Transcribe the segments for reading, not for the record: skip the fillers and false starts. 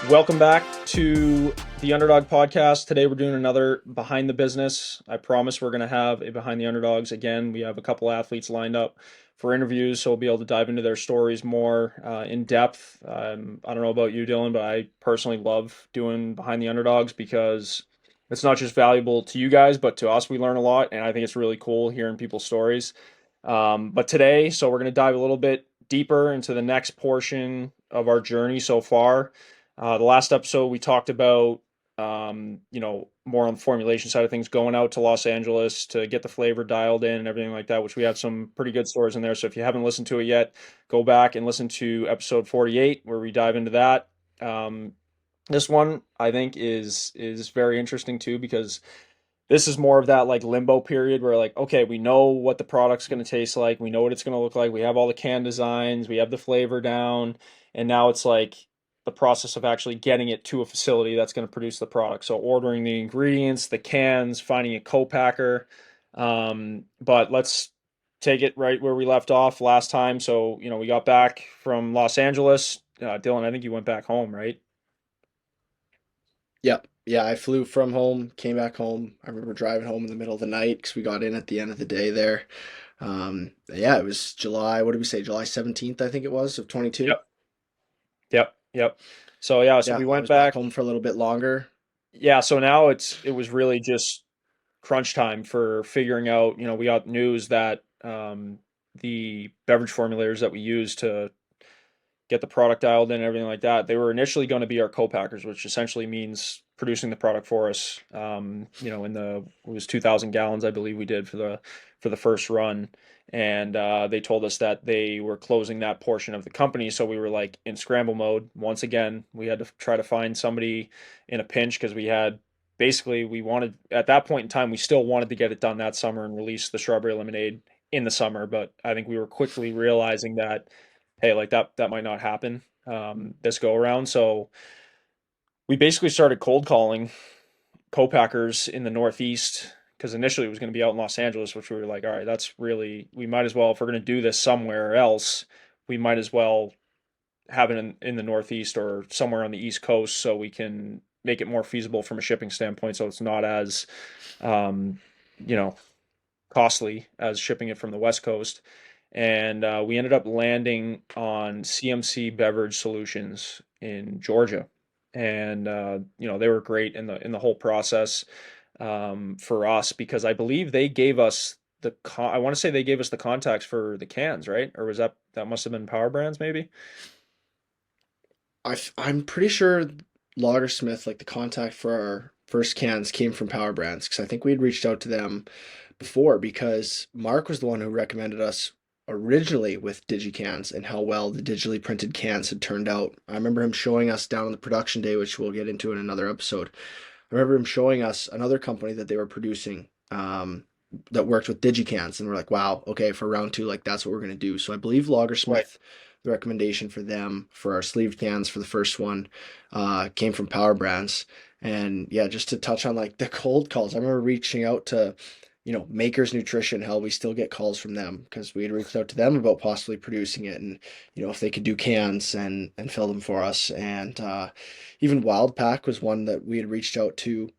Welcome back to the Underdog Podcast. Today we're doing another Behind the Business. I promise we're going to have a Behind the Underdogs. Again, we have a couple athletes lined up for interviews, so we'll be able to dive into their stories more in depth. I don't know about you, Dylan, but I personally love doing Behind the Underdogs because it's not just valuable to you guys, but to us, we learn a lot, and I think it's really cool hearing people's stories. But today, so we're going to dive a little bit deeper into the next portion of our journey so far. The last episode we talked about, more on the formulation side of things, going out to Los Angeles to get the flavor dialed in and everything like that, which we have some pretty good stories in there. So if you haven't listened to it yet, go back and listen to episode 48 where we dive into that. This one I think is very interesting too, because this is more of that like limbo period where like, okay, we know what the product's going to taste like. We know what it's going to look like. We have all the can designs. We have the flavor down. And now it's like the process of actually getting it to a facility that's going to produce the product. So ordering the ingredients, the cans, finding a co-packer. But let's take it right where we left off last time. So, we got back from Los Angeles. Dylan, I think you went back home, right? Yep. Yeah, I flew from home, came back home. I remember driving home in the middle of the night because we got in at the end of the day there. Yeah, it was July, what did we say? July 17th, I think it was, of 22. Yep. Yep. Yep. So yeah, so Yeah, we I went was back back. home for a little bit longer. Yeah, so now it was really just crunch time for figuring out, we got news that the beverage formulators that we use to get the product dialed in and everything like that, they were initially going to be our co-packers, which essentially means producing the product for us. It was 2,000 gallons, I believe we did for the first run. And they told us that they were closing that portion of the company. So we were like in scramble mode. Once again, we had to try to find somebody in a pinch because we wanted, at that point in time, we still wanted to get it done that summer and release the strawberry lemonade in the summer. But I think we were quickly realizing that, hey, like that might not happen this go around. So we basically started cold calling co-packers in the Northeast because initially it was going to be out in Los Angeles, which we were like, all right, we might as well, if we're going to do this somewhere else, we might as well have it in the Northeast or somewhere on the East Coast so we can make it more feasible from a shipping standpoint. So it's not as, um, you know, costly as shipping it from the West Coast. And we ended up landing on CMC Beverage Solutions in Georgia, and they were great in the whole process for us because I believe they gave us I want to say they gave us the contacts for the cans, right? Or was that must have been Power Brands maybe? I'm pretty sure Lagersmith, like the contact for our first cans, came from Power Brands because I think we had reached out to them before because Mark was the one who recommended us originally with DigiCans and how well the digitally printed cans had turned out. I remember him showing us down on the production day, which we'll get into in another episode. I remember him showing us another company that they were producing that worked with DigiCans, and we're like, wow, okay, for round two, like that's what we're gonna do. So I believe Right. Lagersmith, the recommendation for them for our sleeved cans for the first one, came from Power Brands. And yeah, just to touch on like the cold calls, I remember reaching out to, Maker's Nutrition. Hell, we still get calls from them because we had reached out to them about possibly producing it, and if they could do cans and fill them for us. And even Wild Pack was one that we had reached out to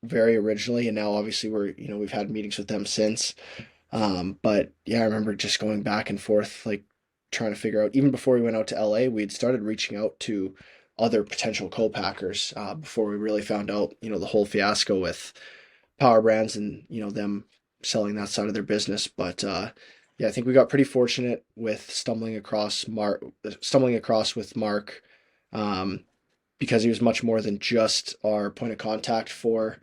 very originally, and now obviously we've had meetings with them since. But yeah, I remember just going back and forth, like trying to figure out. Even before we went out to LA, we had started reaching out to other potential co-packers before we really found out, the whole fiasco with Power Brands and them selling that side of their business. But yeah, I think we got pretty fortunate with stumbling across with Mark. Um, because he was much more than just our point of contact for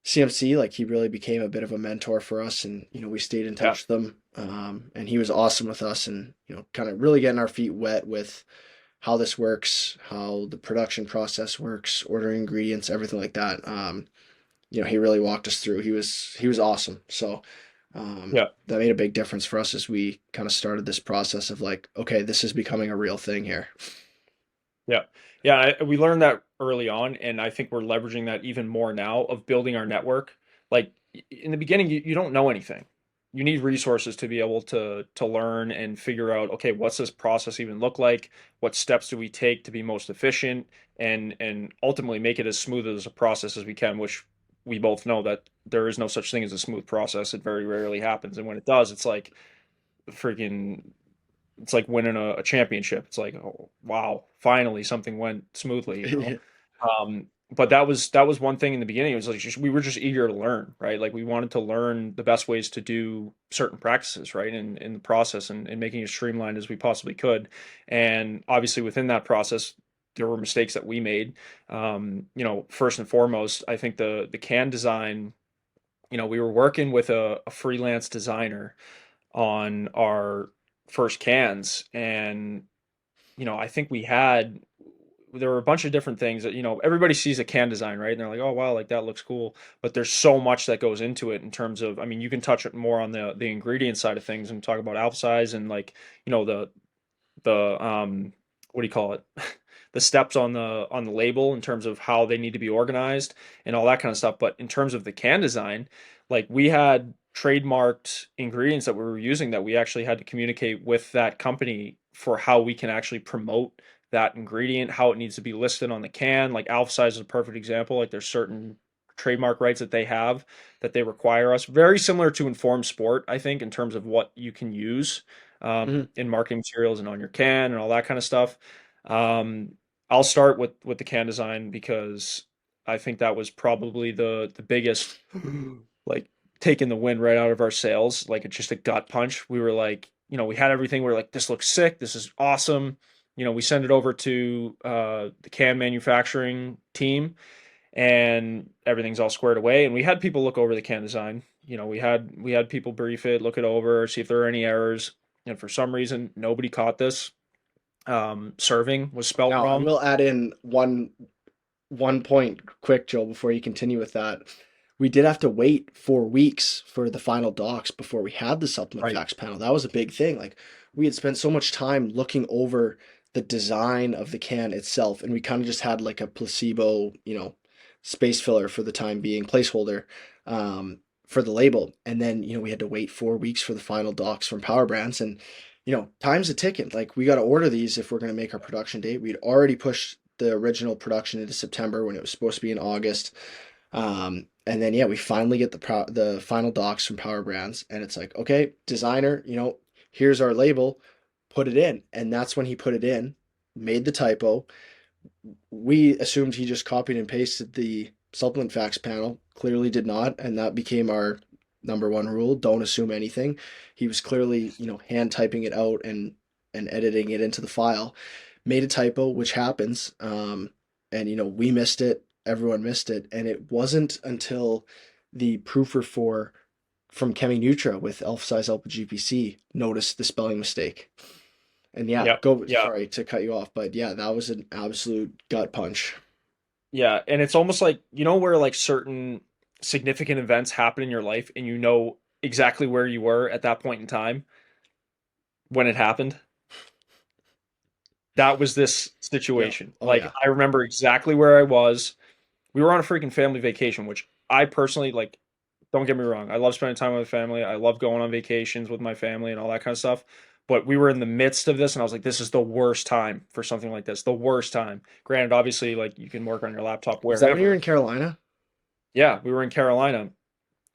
CMC. Like he really became a bit of a mentor for us, and we stayed in Yeah. touch with him. And he was awesome with us, and kind of really getting our feet wet with how this works, how the production process works, ordering ingredients, everything like that. He really walked us through. He was awesome. So Yeah. that made a big difference for us as we kind of started this process of like, okay, this is becoming a real thing here. Yeah. Yeah. We learned that early on, and I think we're leveraging that even more now of building our network. Like in the beginning, you don't know anything. you need resources to be able to learn and figure out, okay, what's this process even look like? What steps do we take to be most efficient and ultimately make it as smooth as a process as we can, which we both know that there is no such thing as a smooth process. It very rarely happens. And when it does, it's like freaking it's like winning a championship. It's like, oh wow, finally something went smoothly, you know. But that was one thing in the beginning. It was like we were just eager to learn, right? Like we wanted to learn the best ways to do certain practices, right? In the process and making it streamlined as we possibly could. And obviously within that process, there were mistakes that we made. First and foremost, I think the can design, we were working with a freelance designer on our first cans, and I think there were a bunch of different things that everybody sees a can design, right? And they're like, oh wow, like that looks cool, but there's so much that goes into it in terms of, I mean, you can touch it more on the ingredient side of things and talk about alpha size and like the what do you call it, the steps on the label in terms of how they need to be organized and all that kind of stuff. But in terms of the can design, like we had trademarked ingredients that we were using that we actually had to communicate with that company for how we can actually promote that ingredient, how it needs to be listed on the can. Like alpha size is a perfect example. Like there's certain trademark rights that they have that they require us. Very similar to Informed Sport, I think, in terms of what you can use Mhm. in marketing materials and on your can and all that kind of stuff. Um, I'll start with the can design because I think that was probably the biggest, like, taking the wind right out of our sails. Like it's just a gut punch. We were like, we had everything. We are like, this looks sick. This is awesome. We send it over to the can manufacturing team, and everything's all squared away. And we had people look over the can design. We had people brief it, look it over, see if there are any errors. And for some reason, nobody caught this. Serving was spelt Now, I wrong. will add in one point quick, Joe, before you continue with that. We did have to wait 4 weeks for the final docs before we had the supplement Right. facts panel. That was a big thing. Like we had spent so much time looking over the design of the can itself, and we kind of just had like a placebo, space filler for the time being, placeholder, for the label. And then, we had to wait 4 weeks for the final docs from Power Brands. And, time's a ticking. Like we got to order these if we're going to make our production date. We'd already pushed the original production into September when it was supposed to be in August. And then yeah, we finally get the final docs from Power Brands, and it's like, okay, designer, here's our label, put it in, and that's when he put it in, made the typo. We assumed he just copied and pasted the supplement facts panel. Clearly did not, and that became our number one rule: don't assume anything. He was clearly, hand typing it out and editing it into the file, made a typo, which happens. And we missed it, everyone missed it, and it wasn't until the proofer for from Chemi Nutra with alpha size alpha GPC noticed the spelling mistake. And yeah, Yep. go, Yeah. sorry to cut you off, but yeah, that was an absolute gut punch. Yeah. And it's almost like, where like certain significant events happen in your life and exactly where you were at that point in time when it happened. That was this Yeah. situation. Oh Like yeah. I remember exactly where I was. We were on a freaking family vacation, which I personally like. Don't get me wrong. I love spending time with family. I love going on vacations with my family and all that kind of stuff. But we were in the midst of this, and I was like, this is the worst time for something like this. The worst time. Granted, obviously, like you can work on your laptop Was that when you were wherever. in Carolina? Yeah, we were in Carolina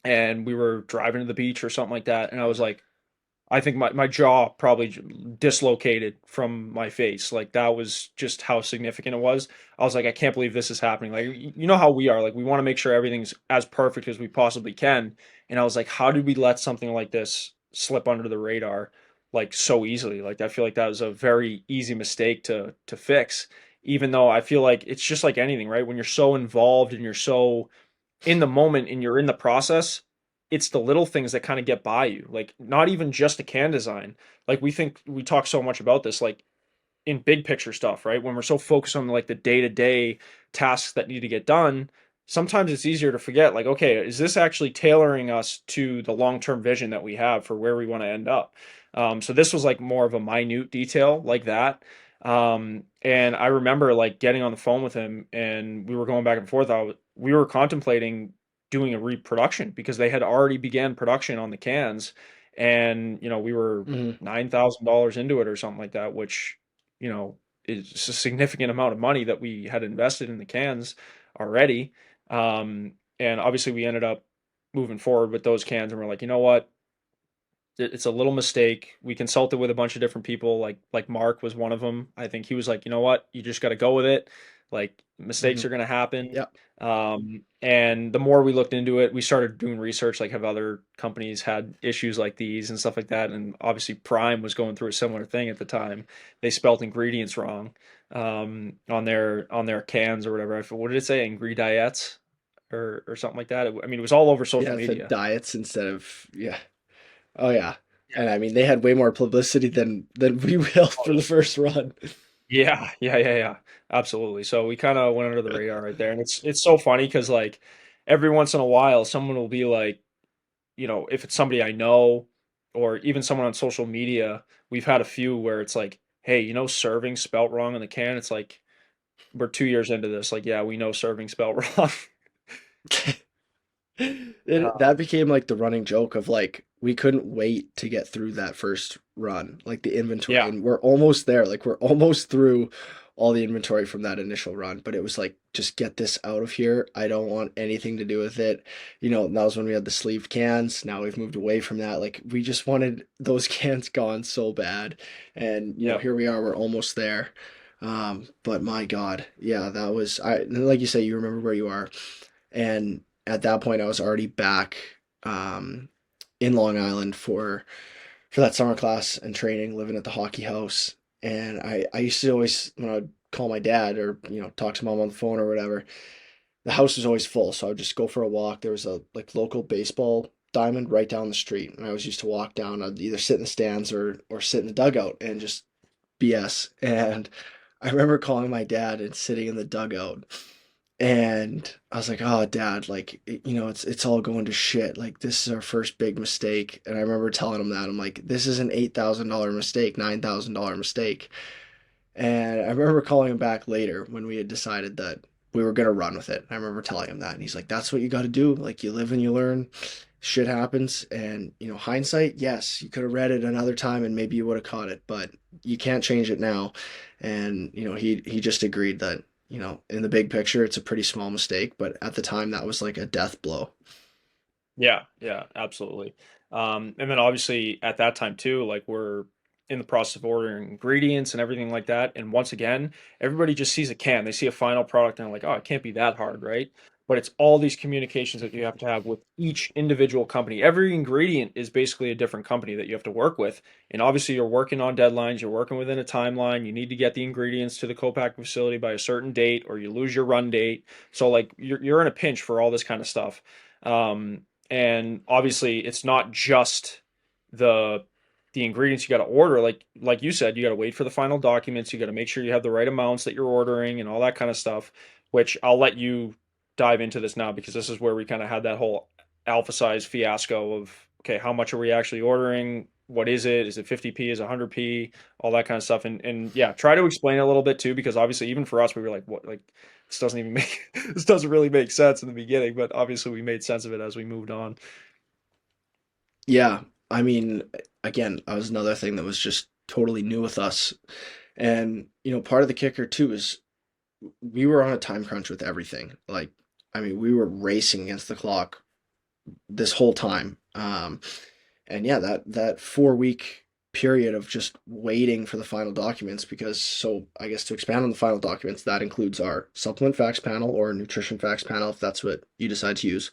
and we were driving to the beach or something like that. And I was Yeah. like, I think my jaw probably dislocated from my face. Like that was just how significant it was. I was like, I can't believe this is happening. Like, you know how we are. Like, we want to make sure everything's as perfect as we possibly can. And I was like, how did we let something like this slip under the radar like so easily? Like, I feel like that was a very easy mistake to fix. Even though I feel like it's just like anything, right? When you're so involved and you're so in the moment and you're in the process, it's the little things that kind of get by you. Like not even just the can design. Like we talk so much about this, like in big picture stuff, right? When we're so focused on like the day-to-day tasks that need to get done, sometimes it's easier to forget, like, okay, is this actually tailoring us to the long-term vision that we have for where we want to end up? So this was like more of a minute detail like that. And I remember like getting on the phone with him and we were going back and forth. We were contemplating doing a reproduction because they had already began production on the cans, and we were Hmm. $9,000 into it or something like that, which you know is a significant amount of money that we had invested in the cans already. And obviously we ended up moving forward with those cans, and we're like, you know what, it's a little mistake. We consulted with a bunch of different people, like Mark was one of them. I think he was like, you know what, you just got to go with it. Like mistakes Hmm. are going to happen. Yeah. And the more we looked into it, we started doing research, like have other companies had issues like these and stuff like that. And obviously Prime was going through a similar thing at the time. They spelt ingredients wrong on their cans or whatever. What did it say? Ingredients or something like that. I mean, it was all over social Yeah. It said media. diets instead of, yeah. Oh yeah. And I mean, they had way more publicity than we will for the first run. Yeah. Absolutely. So we kind of went under the radar right there, and it's so funny because like every once in a while, someone will be like, if it's somebody I know, or even someone on social media, we've had a few where it's like, hey, serving spelt wrong in the can. It's like we're 2 years into this. Like, yeah, we know serving spelt wrong. That became like the running joke of like we couldn't wait to get through that first run, like the inventory, Yeah, and we're almost there. Like we're almost through all the inventory from that initial run, but it was like just get this out of here. I don't want anything to do with it. That was when we had the sleeved cans. Now we've moved away from that. Like we just wanted those cans gone so bad, and yeah, here we are. We're almost there. But my God, yeah, that was I. Like you say, you remember where you are. And at that point, I was already back um, in Long Island for that summer class and training, living at the hockey house. And I used to always, when I would call my dad or talk to mom on the phone or whatever, the house was always full. So I would just go for a walk. There was a like local baseball diamond right down the street, and I always used to walk down. I'd either sit in the stands or sit in the dugout and just BS. And I remember calling my dad and sitting in the dugout, and I was like, "Oh, Dad, like, it's all going to shit. Like, this is our first big mistake." And I remember telling him that I'm like, "This is an $8,000 mistake, $9,000 mistake." And I remember calling him back later when we had decided that we were gonna run with it. I remember telling him that, and he's like, "That's what you got to do. Like, you live and you learn. Shit happens." And hindsight, yes, you could have read it another time and maybe you would have caught it, but you can't change it now. And he just agreed that in the big picture, it's a pretty small mistake, but at the time, that was like a death blow. yeah, absolutely. And then obviously at that time too, like we're in the process of ordering ingredients and everything like that. And once again, everybody just sees a can, they see a final product and they're like, oh, it can't be that hard, right? But it's all these communications that you have to have with each individual company. Every ingredient is basically a different company that you have to work with. And obviously, you're working on deadlines, you're working within a timeline. You need to get the ingredients to the co-packing facility by a certain date, or you lose your run date. So, like, you're in a pinch for all this kind of stuff. Um, and obviously it's not just the the ingredients you got to order, like you said, you got to wait for the final documents, you got to make sure you have the right amounts that you're ordering and all that kind of stuff, which I'll let you dive into this now because this is where we kind of had that whole alpha size fiasco of, okay, how much are we actually ordering, what is it 50p, is it 100p, all that kind of stuff. And yeah, try to explain it a little bit too, because obviously even for us we were like, what, like this doesn't even make this doesn't really make sense in the beginning, but obviously we made sense of it as we moved on. Yeah, I mean, again, that was another thing that was just totally new with us. And part of the kicker too is we were on a time crunch with everything. Like, I mean, we were racing against the clock this whole time. And yeah, that 4 week period of just waiting for the final documents, because so I guess to expand on the final documents, that includes our supplement facts panel or nutrition facts panel, if that's what you decide to use,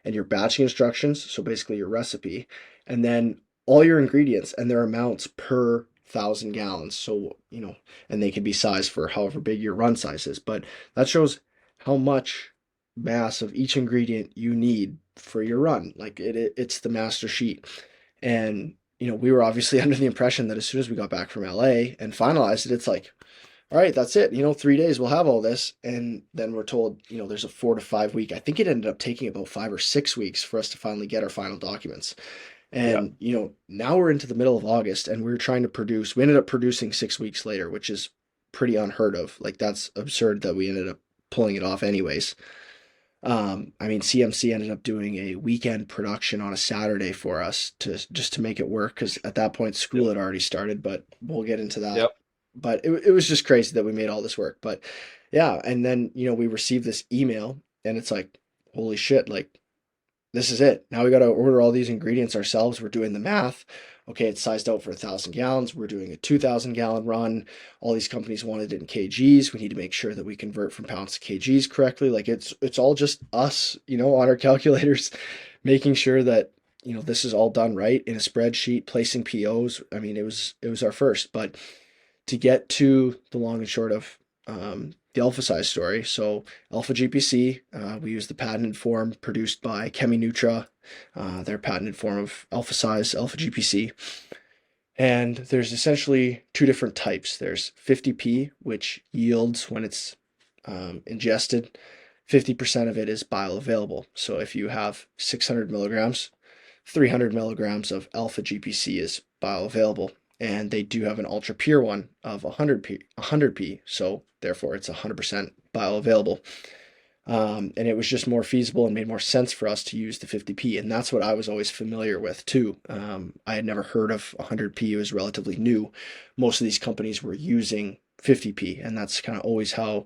and your batching instructions, so basically your recipe, and then all your ingredients and their amounts per 1,000 gallons. So, and they can be sized for however big your run size is, but that shows how much mass of each ingredient you need for your run. Like it's the master sheet. And, we were obviously under the impression that as soon as we got back from LA and finalized it, it's like, all right, that's it. 3 days we'll have all this. And then we're told, there's a 4 to 5 week. I think it ended up taking about 5 or 6 weeks for us to finally get our final documents. Yeah. And, now we're into the middle of August and we're trying to produce, we ended up producing 6 weeks later, which is pretty unheard of. Like that's absurd that we ended up pulling it off anyways. I mean, CMC ended up doing a weekend production on a Saturday for us to just to make it work because at that point Yep. school had already started, but we'll get into that. Yep. But it was just crazy that we made all this work. But yeah, and then we received this email and it's like, holy shit, like this is it. Now we got to order all these ingredients ourselves. We're doing the math. Okay, it's sized out for 1,000 gallons. We're doing a 2,000 gallon run. All these companies wanted it in kgs. We need to make sure that we convert from pounds to kgs correctly. Like it's all just us, on our calculators, making sure that this is all done right in a spreadsheet, placing POs. I mean, it was our first, but to get to the long and short of the alpha size story. So alpha GPC, we use the patented form produced by Cheminutra, their patented form of alpha size, alpha GPC. And there's essentially two different types. There's 50p, which yields when it's ingested. 50% of it is bioavailable. So if you have 600 milligrams, 300 milligrams of alpha GPC is bioavailable. And they do have an ultra pure one of 100p, so therefore it's 100% bioavailable. And it was just more feasible and made more sense for us to use the 50p, and that's what I was always familiar with too. I had never heard of 100p; it was relatively new. Most of these companies were using 50p, and that's kind of always how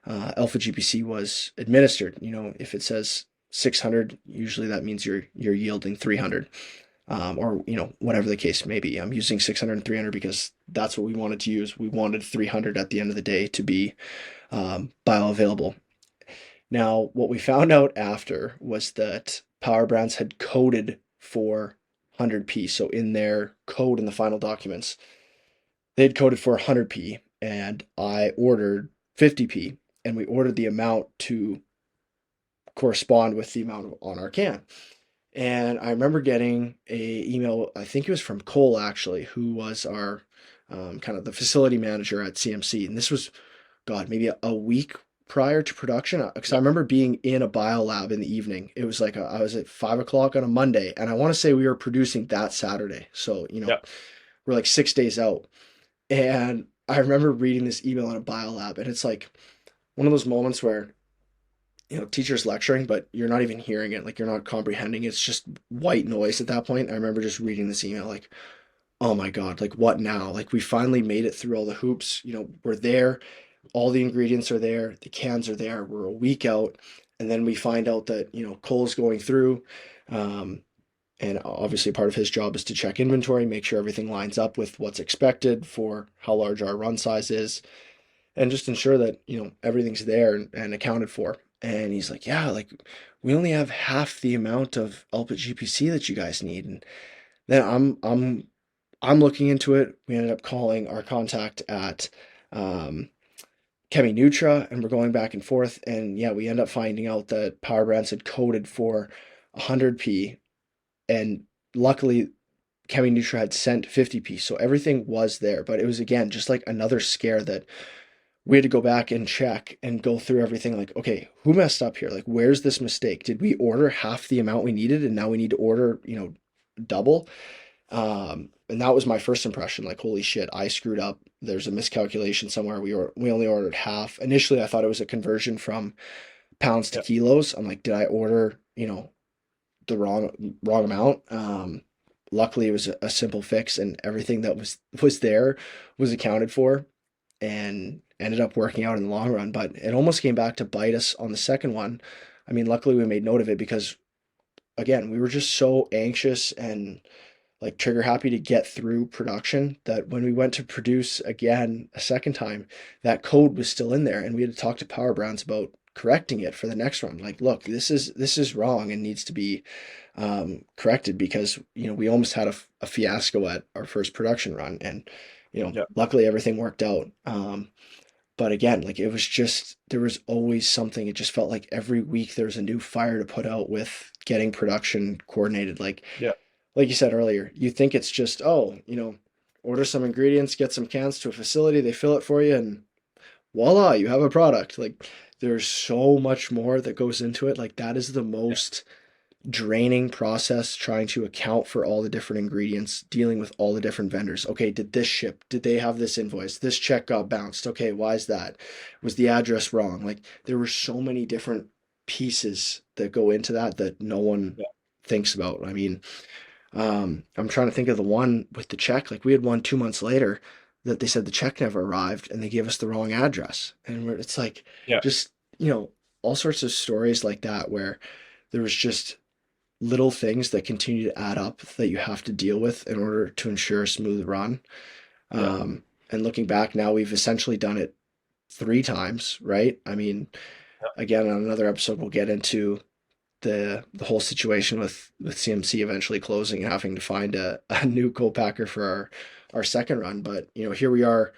alpha GPC was administered. If it says 600, usually that means you're yielding 300. Or whatever the case may be. I'm using 600 and 300 because that's what we wanted to use. We wanted 300 at the end of the day to be bioavailable. Now, what we found out after was that Power Brands had coded for 100p. So in their code in the final documents, they had coded for 100p, and I ordered 50p, and we ordered the amount to correspond with the amount on our can. And I remember getting a email, I think it was from Cole actually, who was our kind of the facility manager at CMC. And this was, God, maybe a week prior to production. Because I Yep. remember being in a bio lab in the evening. It was like I was at 5 o'clock on a Monday, and I want to say we were producing that Saturday. So, Yep. we're like 6 days out. And I remember reading this email in a bio lab, and it's like one of those moments where teachers lecturing, but you're not even hearing it. Like you're not comprehending. It's just white noise at that point. I remember just reading this email like, oh my God, like what now? Like we finally made it through all the hoops. We're there. All the ingredients are there. The cans are there. We're a week out. And then we find out that, Cole's going through. Um, and obviously part of his job is to check inventory, make sure everything lines up with what's expected for how large our run size is, and just ensure that everything's there and accounted for. And he's like, yeah, like we only have half the amount of Alpha GPC that you guys need. And then I'm looking into it. We ended up calling our contact at um, Cheminutra, and we're going back and forth. And yeah, we end up finding out that Power Brands had coded for 100p, and luckily Cheminutra had sent 50p, so everything was there. But it was again just like another scare that we had to go back and check and go through everything like, okay, who messed up here? Like, where's this mistake? Did we order half the amount we needed and now we need to order, double? And that was my first impression. Like, holy shit, I screwed up. There's a miscalculation somewhere. We only ordered half. Initially, I thought it was a conversion from pounds to Yep. kilos. I'm like, did I order, the wrong amount? Luckily, it was a simple fix, and everything that was there was accounted for and ended up working out in the long run. But it almost came back to bite us on the second one. I mean, luckily we made note of it because again, we were just so anxious and like trigger happy to get through production that when we went to produce again a second time, that code was still in there, and we had to talk to Power Brands about correcting it for the next run. Like, look, this is wrong and needs to be corrected because we almost had a fiasco at our first production run, and Yep. luckily everything worked out. But again, like it was just there was always something. It just felt like every week there was a new fire to put out with getting production coordinated. Yep. Like you said earlier, you think it's just, oh, order some ingredients, get some cans to a facility, they fill it for you, and voila, you have a product. Like there's so much more that goes into it. Like that is the Yep. most draining process, trying to account for all the different ingredients, dealing with all the different vendors. Okay, did this ship? Did they have this invoice? This check got bounced. Okay, why is that? Was the address wrong? Like there were so many different pieces that go into that that no one Yeah. thinks about. I mean, I'm trying to think of the one with the check. Like we had one 2 months later that they said the check never arrived and they gave us the wrong address. And it's like Yeah. just, all sorts of stories like that where there was just little things that continue to add up that you have to deal with in order to ensure a smooth run. Yeah. And looking back now, we've essentially done it 3 times, right? I mean, again, on another episode, we'll get into the whole situation with CMC eventually closing and having to find a new co-packer for our second run. But here we are,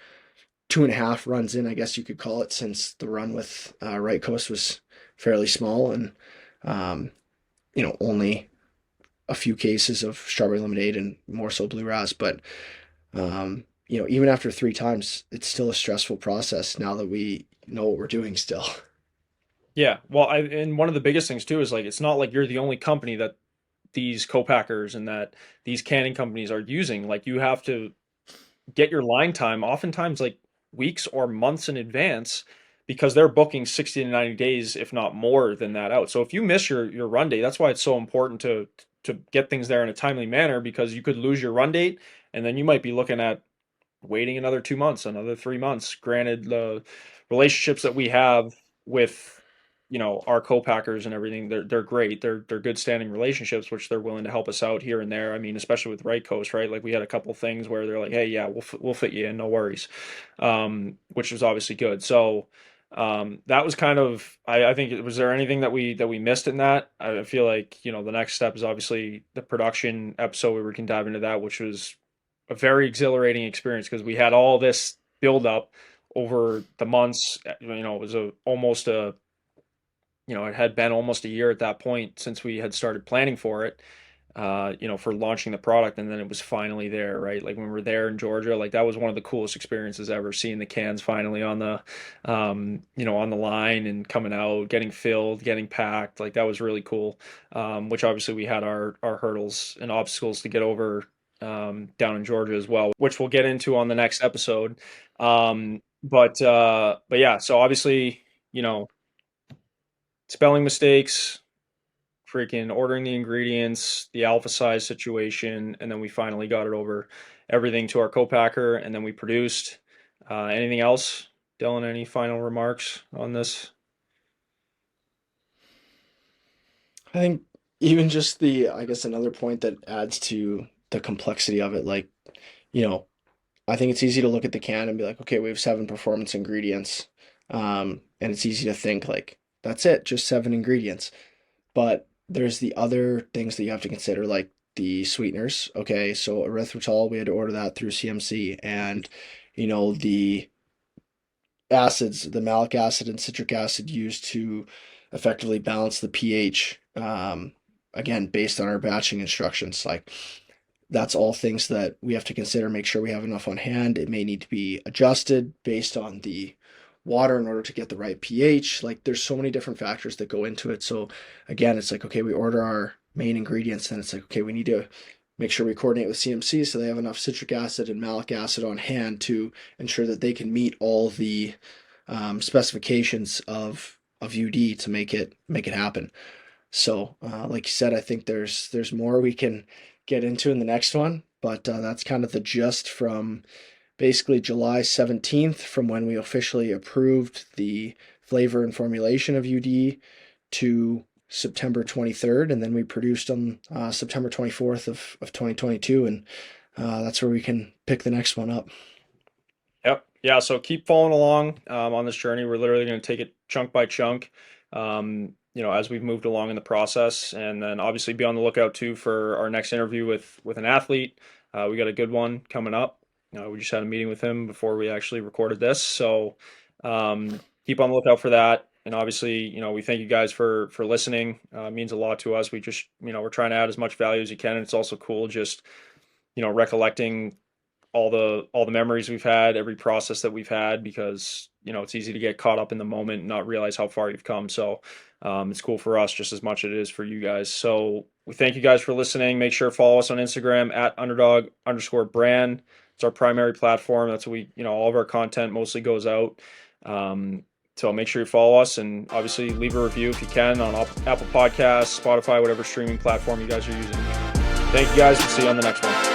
2.5 runs in, I guess you could call it, since the run with Right Coast was fairly small and um, only a few cases of strawberry lemonade and more so blue ras. But even after 3 times, it's still a stressful process now that we know what we're doing still. Yeah. Well, and one of the biggest things too is like it's not like you're the only company that these co-packers and that these canning companies are using. Like you have to get your line time oftentimes like weeks or months in advance because they're booking 60 to 90 days, if not more than that out. So if you miss your run date, that's why it's so important to get things there in a timely manner because you could lose your run date and then you might be looking at waiting another 2 months, another 3 months. Granted, the relationships that we have with our co-packers and everything, they're great. They're good standing relationships, which they're willing to help us out here and there. I mean, especially with Right Coast, right? Like we had a couple things where they're like, "Hey, yeah, we'll fit you in, no worries," which was obviously good. So that was kind of I think was there anything that we missed in that? I feel like the next step is obviously the production episode where we can dive into that, which was a very exhilarating experience because we had all this build up over the months. It was almost a it had been almost a year at that point since we had started planning for it, for launching the product, and then it was finally there, right? Like when we were there in Georgia, like that was one of the coolest experiences ever, seeing the cans finally on the line and coming out, getting filled, getting packed. Like that was really cool. Which obviously we had our hurdles and obstacles to get over down in Georgia as well, which we'll get into on the next episode. But yeah, so obviously, you know, spelling mistakes, freaking ordering the ingredients, the alpha size situation, and then we finally got it over everything to our co-packer, and then we produced. Anything else, Dylan? Any final remarks on this? I think even just I guess another point that adds to the complexity of it, like, you know, I think it's easy to look at the can and be like, okay, we have 7 performance ingredients. And it's easy to think like, that's it, just 7 ingredients. But there's the other things that you have to consider, like the sweeteners. Okay, so erythritol, we had to order that through CMC, and the acids, the malic acid and citric acid used to effectively balance the pH. Again, based on our batching instructions, like that's all things that we have to consider, make sure we have enough on hand. It may need to be adjusted based on the water in order to get the right pH. Like there's so many different factors that go into it. So again, it's like, okay, we order our main ingredients, and it's like, okay, we need to make sure we coordinate with CMC so they have enough citric acid and malic acid on hand to ensure that they can meet all the specifications of UD to make it happen. So, like you said, I think there's more we can get into in the next one, but that's kind of the gist from basically July 17th, from when we officially approved the flavor and formulation of UD, to September 23rd, and then we produced on September 24th of 2022, and that's where we can pick the next one up. Yep. Yeah. So keep following along on this journey. We're literally going to take it chunk by chunk, as we've moved along in the process, and then obviously be on the lookout too for our next interview with an athlete. We got a good one coming up. We just had a meeting with him before we actually recorded this, so keep on the lookout for that. And obviously, we thank you guys for listening. It means a lot to us. We just, we're trying to add as much value as you can. And it's also cool just, recollecting all the memories we've had, every process that we've had, because it's easy to get caught up in the moment and not realize how far you've come. So it's cool for us just as much as it is for you guys. So we thank you guys for listening. Make sure to follow us on Instagram at underdog_brand. It's our primary platform. That's what all of our content mostly goes out. So make sure you follow us, and obviously leave a review if you can on Apple Podcasts, Spotify, whatever streaming platform you guys are using. Thank you guys, and see you on the next one.